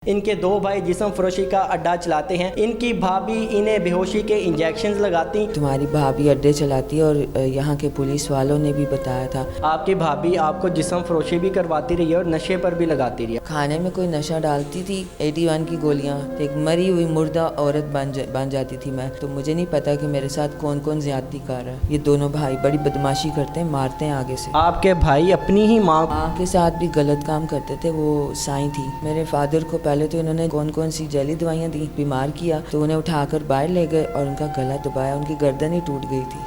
ان کے دو بھائی جسم فروشی کا اڈا چلاتے ہیں. ان کی بھابھی انہیں بے ہوشی کے انجیکشنز لگاتی. تمہاری بھابھی اڈے چلاتی ہے اور یہاں کے پولیس والوں نے بھی بتایا تھا. آپ کی بھابھی آپ کو جسم فروشی بھی کرواتی رہی ہے اور نشے پر بھی لگاتی رہی ہے. کھانے میں کوئی نشہ ڈالتی تھی 81 کی گولیاں، ایک مری ہوئی مردہ عورت بن جاتی تھی میں. تو مجھے نہیں پتا کہ میرے ساتھ کون کون زیادتی کر رہا ہے. یہ دونوں بھائی بڑی بدماشی کرتے ہیں، مارتے ہیں آگے سے. آپ کے بھائی اپنی ہی ماں کے ساتھ بھی غلط کام کرتے تھے. وہ سائیں تھی. میرے فادر کو پہلے تو انہوں نے کون سی جیلی دوائیاں دی، بیمار کیا، تو انہیں اٹھا کر باہر لے گئے اور ان کا گلا دبایا، ان کی گردن ہی ٹوٹ گئی تھی.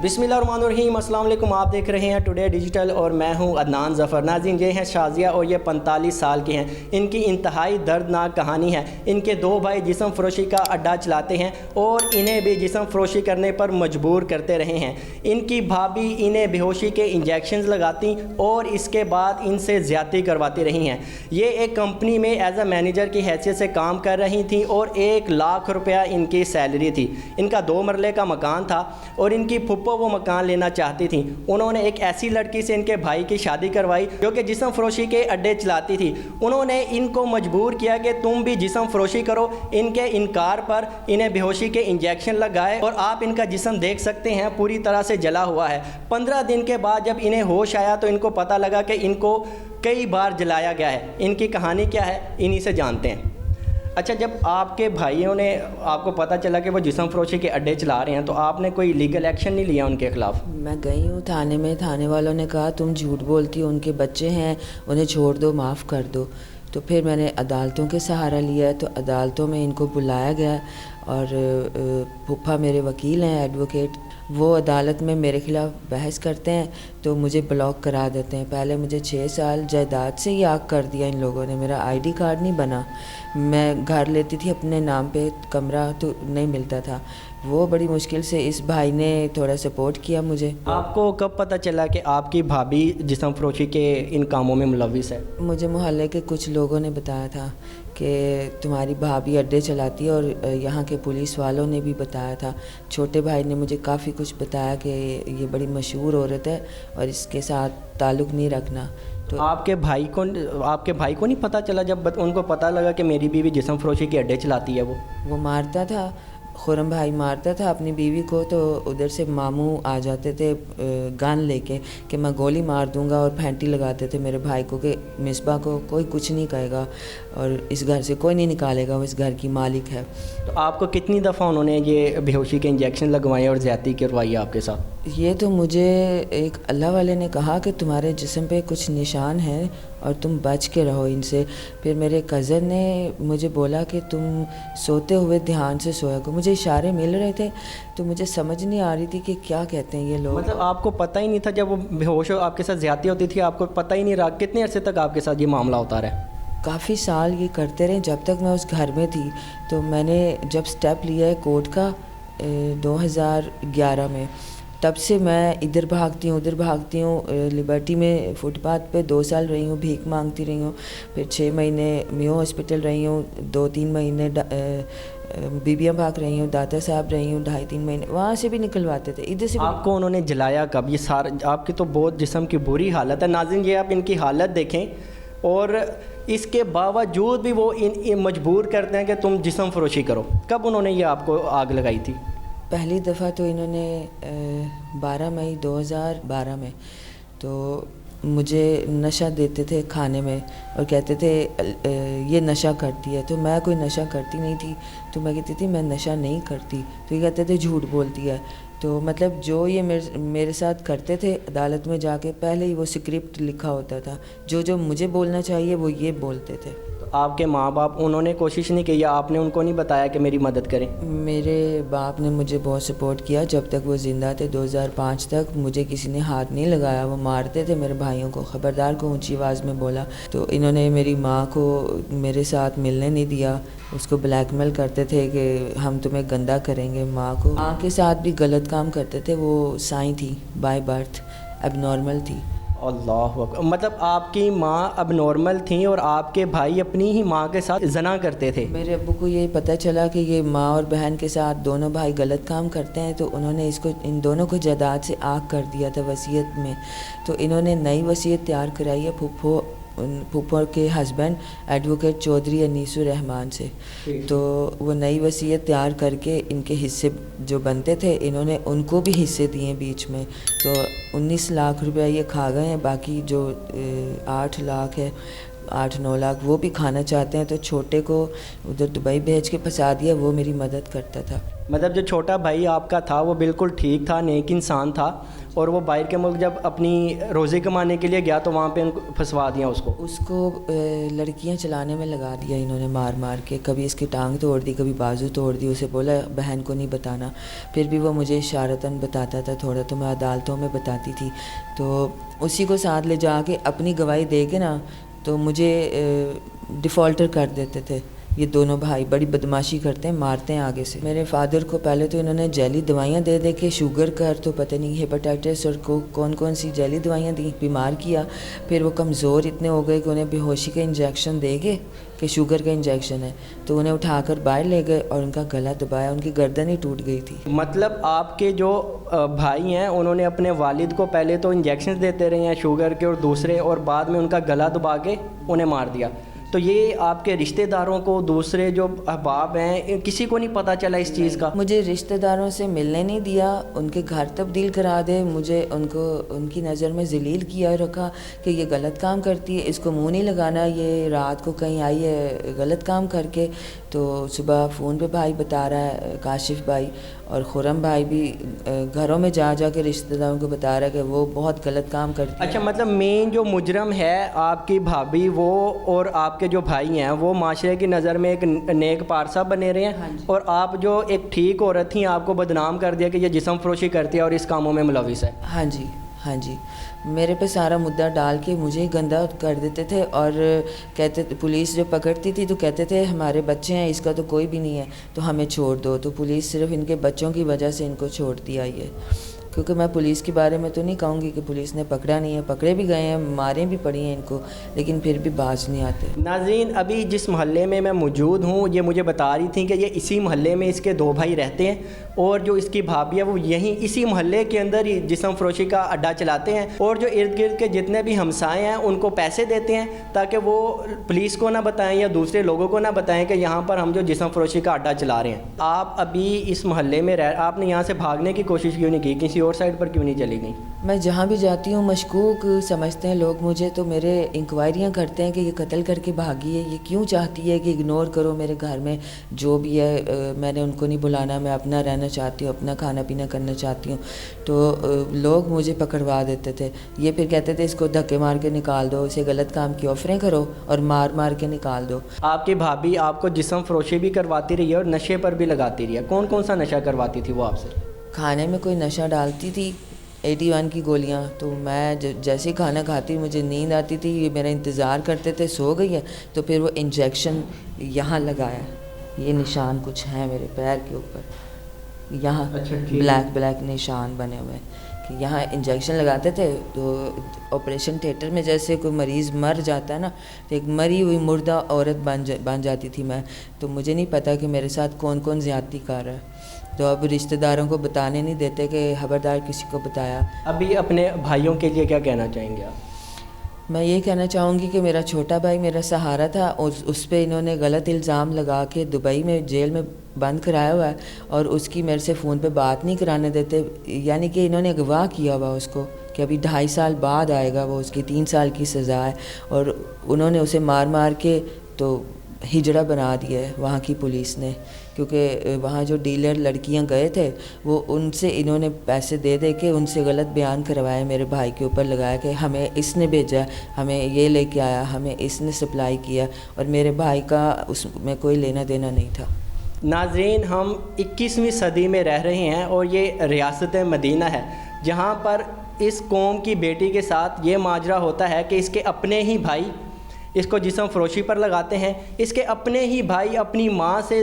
بسم اللہ الرحمن الرحیم. السلام علیکم. آپ دیکھ رہے ہیں ٹوڈے ڈیجیٹل اور میں ہوں عدنان ظفر. ناظرین، یہ ہیں شازیہ اور یہ 45 سال کے ہیں. ان کی انتہائی دردناک کہانی ہے. ان کے دو بھائی جسم فروشی کا اڈا چلاتے ہیں اور انہیں بھی جسم فروشی کرنے پر مجبور کرتے رہے ہیں. ان کی بھابھی انہیں بے ہوشی کے انجیکشنز لگاتی اور اس کے بعد ان سے زیادتی کرواتی رہی ہیں. یہ ایک کمپنی میں ایز اے مینیجر کی حیثیت سے کام کر رہی تھیں اور 1 لاکھ روپیہ ان کی سیلری تھی. ان کا 2 مرلے کا مکان تھا اور ان کی پھپھو وہ مکان لینا چاہتی تھیں. انہوں نے ایک ایسی لڑکی سے ان کے بھائی کی شادی کروائی جو کہ جسم فروشی کے اڈے چلاتی تھی. انہوں نے ان کو مجبور کیا کہ تم بھی جسم فروشی کرو. ان کے انکار پر انہیں بے ہوشی کے انجیکشن لگائے اور آپ ان کا جسم دیکھ سکتے ہیں پوری طرح سے جلا ہوا ہے. 15 دن کے بعد جب انہیں ہوش آیا تو ان کو پتہ لگا کہ ان کو کئی بار جلایا گیا ہے. ان کی کہانی کیا ہے انہی سے جانتے ہیں. اچھا، جب آپ کے بھائیوں نے آپ کو پتہ چلا کہ وہ جسم فروشی کے اڈے چلا رہے ہیں تو آپ نے کوئی لیگل ایکشن نہیں لیا ان کے خلاف؟ میں گئی ہوں تھانے میں. تھانے والوں نے کہا تم جھوٹ بولتی ہو، ان کے بچے ہیں، انہیں چھوڑ دو، معاف کر دو. تو پھر میں نے عدالتوں کے سہارا لیا. تو عدالتوں میں ان کو بلایا گیا اور پھپھا میرے وکیل ہیں، ایڈوکیٹ. وہ عدالت میں میرے خلاف بحث کرتے ہیں تو مجھے بلاک کرا دیتے ہیں. پہلے مجھے 6 سال جائیداد سے ہی آگ کر دیا ان لوگوں نے. میرا آئی ڈی کارڈ نہیں بنا. میں گھر لیتی تھی اپنے نام پہ، کمرہ تو نہیں ملتا تھا. وہ بڑی مشکل سے اس بھائی نے تھوڑا سپورٹ کیا مجھے. آپ کو کب پتہ چلا کہ آپ کی بھابھی جسم فروشی کے ان کاموں میں ملوث ہے؟ مجھے محلے کے کچھ لوگوں نے بتایا تھا کہ تمہاری بھابھی اڈے چلاتی ہے، اور یہاں کے پولیس والوں نے بھی بتایا تھا. چھوٹے بھائی نے مجھے کافی کچھ بتایا کہ یہ بڑی مشہور عورت ہے اور اس کے ساتھ تعلق نہیں رکھنا. تو آپ کے بھائی کو نہیں پتہ چلا جب ان کو پتہ لگا کہ میری بیوی جسم فروشی کے اڈے چلاتی ہے؟ وہ مارتا تھا، خرم بھائی مارتا تھا اپنی بیوی کو. تو ادھر سے ماموں آ جاتے تھے گن لے کے کہ میں گولی مار دوں گا، اور پھینٹی لگاتے تھے میرے بھائی کو کہ مصباح کو کوئی کچھ نہیں کہے گا اور اس گھر سے کوئی نہیں نکالے گا، وہ اس گھر کی مالک ہے. تو آپ کو کتنی دفعہ انہوں نے یہ بے ہوشی کے انجیکشن لگوائے اور زیادتی کروائی آپ کے ساتھ؟ یہ تو مجھے ایک اللہ والے نے کہا کہ تمہارے جسم پہ کچھ نشان ہیں اور تم بچ کے رہو ان سے. پھر میرے کزن نے مجھے بولا کہ تم سوتے ہوئے دھیان سے سویا کرو. مجھے اشارے مل رہے تھے تو مجھے سمجھ نہیں آ رہی تھی کہ کیا کہتے ہیں یہ لوگ. مطلب آپ کو پتہ ہی نہیں تھا جب وہ بے ہوش ہو آپ کے ساتھ زیادتی ہوتی تھی، آپ کو پتہ ہی نہیں رہا؟ کتنے عرصے تک آپ کے ساتھ یہ معاملہ ہوتا رہا؟ کافی سال یہ کرتے رہے جب تک میں اس گھر میں تھی. تو میں نے جب سٹیپ لیا ہے کورٹ کا 2011 میں، تب سے میں ادھر بھاگتی ہوں ادھر بھاگتی ہوں. لبرٹی میں فٹ پاتھ پہ 2 سال رہی ہوں، بھیک مانگتی رہی ہوں. پھر 6 مہینے میو ہاسپٹل رہی ہوں، 2-3 مہینے بیبیاں بھاگ رہی ہوں، داتا صاحب رہی ہوں 2.5-3 مہینے. وہاں سے بھی نکلواتے تھے، ادھر سے بھی. آپ کو انہوں نے جلایا کب؟ یہ سارا آپ کی تو بہت جسم کی بری حالت ہے. ناظرین، یہ آپ ان کی حالت دیکھیں، اور اس کے باوجود بھی وہ مجبور کرتے ہیں کہ تم جسم فروشی کرو. کب انہوں نے یہ آپ کو آگ لگائی تھی؟ پہلی دفعہ تو انہوں نے 12 مئی 2012 میں تو مجھے نشہ دیتے تھے کھانے میں اور کہتے تھے یہ نشہ کرتی ہے. تو میں کوئی نشہ کرتی نہیں تھی، تو میں کہتی تھی میں نشہ نہیں کرتی. تو یہ کہتے تھے جھوٹ بولتی ہے. تو مطلب جو یہ میرے ساتھ کرتے تھے عدالت میں جا کے پہلے ہی وہ سکرپٹ لکھا ہوتا تھا، جو مجھے بولنا چاہیے وہ یہ بولتے تھے. آپ کے ماں باپ انہوں نے کوشش نہیں کی یا آپ نے ان کو نہیں بتایا کہ میری مدد کریں؟ میرے باپ نے مجھے بہت سپورٹ کیا جب تک وہ زندہ تھے. 2005 تک مجھے کسی نے ہاتھ نہیں لگایا. وہ مارتے تھے میرے بھائیوں کو، خبردار کو اونچی آواز میں بولا. تو انہوں نے میری ماں کو میرے ساتھ ملنے نہیں دیا. اس کو بلیک میل کرتے تھے کہ ہم تمہیں گندا کریں گے. ماں کے ساتھ بھی غلط کام کرتے تھے. وہ سائیں تھی، بائی برتھ اب نارمل تھی. اللہ اکبر. مطلب آپ کی ماں اب نارمل تھیں اور آپ کے بھائی اپنی ہی ماں کے ساتھ زنا کرتے تھے؟ میرے ابو کو یہ پتہ چلا کہ یہ ماں اور بہن کے ساتھ دونوں بھائی غلط کام کرتے ہیں، تو انہوں نے ان دونوں کو جائیداد سے آگ کر دیا تھا وصیت میں. تو انہوں نے نئی وصیت تیار کرائی ہے. پھپھو ان پھوپھو کے ہسبینڈ ایڈوکیٹ چودھری انیس الرحمان سے. تو وہ نئی وصیت تیار کر کے ان کے حصے جو بنتے تھے انہوں نے ان کو بھی حصے دیے بیچ میں. تو 19 لاکھ روپیہ یہ کھا گئے ہیں. باقی جو 8 لاکھ ہے 8-9 لاکھ وہ بھی کھانا چاہتے ہیں. تو چھوٹے کو ادھر دبئی بھیج کے پھنسا دیا, وہ میری مدد کرتا تھا. مطلب جو چھوٹا بھائی آپ کا تھا وہ بالکل ٹھیک تھا, نیک انسان تھا, اور وہ باہر کے ملک جب اپنی روزی کمانے کے لیے گیا تو وہاں پہ ان کو پھنسوا دیا اس کو لڑکیاں چلانے میں لگا دیا انہوں نے مار مار کے. کبھی اس کی ٹانگ توڑ دی, کبھی بازو توڑ دی. اسے بولا بہن کو نہیں بتانا, پھر بھی وہ مجھے اشارتاً بتاتا تھا تھوڑا, تو میں عدالتوں میں بتاتی تھی. تو اسی کو ساتھ لے جا کے اپنی گواہی دے کے نا تو مجھے ڈیفالٹر کر دیتے تھے. یہ دونوں بھائی بڑی بدماشی کرتے ہیں, مارتے ہیں آگے سے. میرے فادر کو پہلے تو انہوں نے جیلی دوائیاں دے دے کے شوگر کا تو پتہ نہیں ہیپاٹائٹس اور کون سی جیلی دوائیاں دیں, بیمار کیا. پھر وہ کمزور اتنے ہو گئے کہ انہیں بے ہوشی کا انجیکشن دے گے کہ شوگر کا انجیکشن ہے, تو انہیں اٹھا کر باہر لے گئے اور ان کا گلا دبایا, ان کی گردن ہی ٹوٹ گئی تھی. مطلب آپ کے جو بھائی ہیں انہوں نے اپنے والد کو پہلے تو انجیکشن دیتے رہے ہیں شوگر کے اور دوسرے, اور بعد میں ان کا گلا دبا کے انہیں مار دیا. تو یہ آپ کے رشتہ داروں کو, دوسرے جو احباب ہیں, کسی کو نہیں پتہ چلا اس چیز کا؟ مجھے رشتہ داروں سے ملنے نہیں دیا, ان کے گھر تبدیل کرا دے, مجھے ان کی نظر میں ذلیل کیا رکھا کہ یہ غلط کام کرتی ہے, اس کو منہ نہیں لگانا, یہ رات کو کہیں آئی ہے غلط کام کر کے. تو صبح فون پہ بھائی بتا رہا ہے, کاشف بھائی اور خرم بھائی بھی گھروں میں جا کے رشتہ داروں کو بتا رہا ہے کہ وہ بہت غلط کام کرتی ہے. اچھا, مطلب مین جو مجرم ہے آپ کی بھابھی, وہ اور آپ کے جو بھائی ہیں وہ معاشرے کی نظر میں ایک نیک پارسا بنے رہے ہیں, اور آپ جو ایک ٹھیک عورت تھیں آپ کو بدنام کر دیا کہ یہ جسم فروشی کرتی ہے اور اس کاموں میں ملوث ہے. ہاں جی, میرے پہ سارا مدعا ڈال کے مجھے ہی گندہ کر دیتے تھے. اور کہتے پولیس جو پکڑتی تھی تو کہتے تھے ہمارے بچے ہیں, اس کا تو کوئی بھی نہیں ہے, تو ہمیں چھوڑ دو. تو پولیس صرف ان کے بچوں کی وجہ سے ان کو چھوڑتی آئی ہے. کیونکہ میں پولیس کے بارے میں تو نہیں کہوں گی کہ پولیس نے پکڑا نہیں ہے, پکڑے بھی گئے ہیں, ماریں بھی پڑی ہیں ان کو, لیکن پھر بھی باز نہیں آتے. ناظرین, ابھی جس محلے میں موجود ہوں یہ مجھے بتا رہی تھیں کہ یہ اسی محلے میں اس کے 2 بھائی رہتے ہیں, اور جو اس کی بھابھی ہے وہ یہیں اسی محلے کے اندر ہی جسم فروشی کا اڈا چلاتے ہیں, اور جو ارد گرد کے جتنے بھی ہمسائے ہیں ان کو پیسے دیتے ہیں تاکہ وہ پولیس کو نہ بتائیں یا دوسرے لوگوں کو نہ بتائیں کہ یہاں پر ہم جو جسم فروشی کا اڈا چلا رہے ہیں. آپ ابھی اس محلے میں آپ نے یہاں سے بھاگنے کی کوشش کیوں نہیں کی, کسی اور سائڈ پر کیوں نہیں چلی گئی؟ میں جہاں بھی جاتی ہوں مشکوک سمجھتے ہیں لوگ مجھے, تو میرے انکوائریاں کرتے ہیں کہ یہ قتل کر کے بھاگی ہے, یہ کیوں چاہتی ہے کہ اگنور کرو میرے گھر میں جو بھی ہے, میں نے ان کو نہیں بلانا, میں اپنا رہنا چاہتی ہوں, اپنا کھانا پینا کرنا چاہتی ہوں. تو لوگ مجھے پکڑوا دیتے تھے. یہ پھر کہتے تھے اس کو دھکے مار کے نکال دو, اسے غلط کام کی آفریں کرو اور مار کے نکال دو. آپ کی بھابھی آپ کو جسم فروشی بھی کرواتی رہی ہے اور نشے پر بھی لگاتی رہی ہے, کون سا نشہ کرواتی تھی وہ آپ سے؟ کھانے میں کوئی نشہ ڈالتی تھی, 81 کی گولیاں. تو میں جیسے ہی کھانا کھاتی مجھے نیند آتی تھی, یہ میرا انتظار کرتے تھے سو گئی ہے, تو پھر وہ انجیکشن یہاں لگایا, یہ نشان کچھ ہیں میرے پیر کے اوپر, یہاں بلیک نشان بنے ہوئے کہ یہاں انجیکشن لگاتے تھے. تو آپریشن تھیٹر میں جیسے کوئی مریض مر جاتا ہے نا, تو ایک مری ہوئی مردہ عورت بن جاتی تھی میں. تو مجھے نہیں پتہ کہ میرے ساتھ کون زیادتی کر رہا ہے, تو اب رشتہ داروں کو بتانے نہیں دیتے کہ خبردار کسی کو بتایا. ابھی اپنے بھائیوں کے لیے کیا کہنا چاہیں گے آپ؟ میں یہ کہنا چاہوں گی کہ میرا چھوٹا بھائی میرا سہارا تھا, اس پہ انہوں نے غلط الزام لگا کے دبئی میں جیل میں بند کرایا ہوا ہے, اور اس کی میرے سے فون پہ بات نہیں کرانے دیتے. یعنی کہ انہوں نے اغوا کیا ہوا اس کو کہ ابھی 2.5 سال بعد آئے گا وہ, اس کی 3 سال کی سزا ہے, اور انہوں نے اسے مار کے تو ہجڑا بنا دیا ہے وہاں کی پولیس نے. کیونکہ وہاں جو ڈیلر لڑکیاں گئے تھے وہ ان سے انہوں نے پیسے دے کے ان سے غلط بیان کروایا, میرے بھائی کے اوپر لگایا کہ ہمیں اس نے بھیجا, ہمیں یہ لے کے آیا, ہمیں اس نے سپلائی کیا, اور میرے بھائی کا اس میں کوئی لینا دینا نہیں تھا. ناظرین, ہم 21ویں صدی میں رہ رہے ہیں, اور یہ ریاست مدینہ ہے جہاں پر اس قوم کی بیٹی کے ساتھ یہ ماجرا ہوتا ہے کہ اس کے اپنے ہی بھائی اس کو جسم فروشی پر لگاتے ہیں, اس کے اپنے ہی بھائی اپنی ماں سے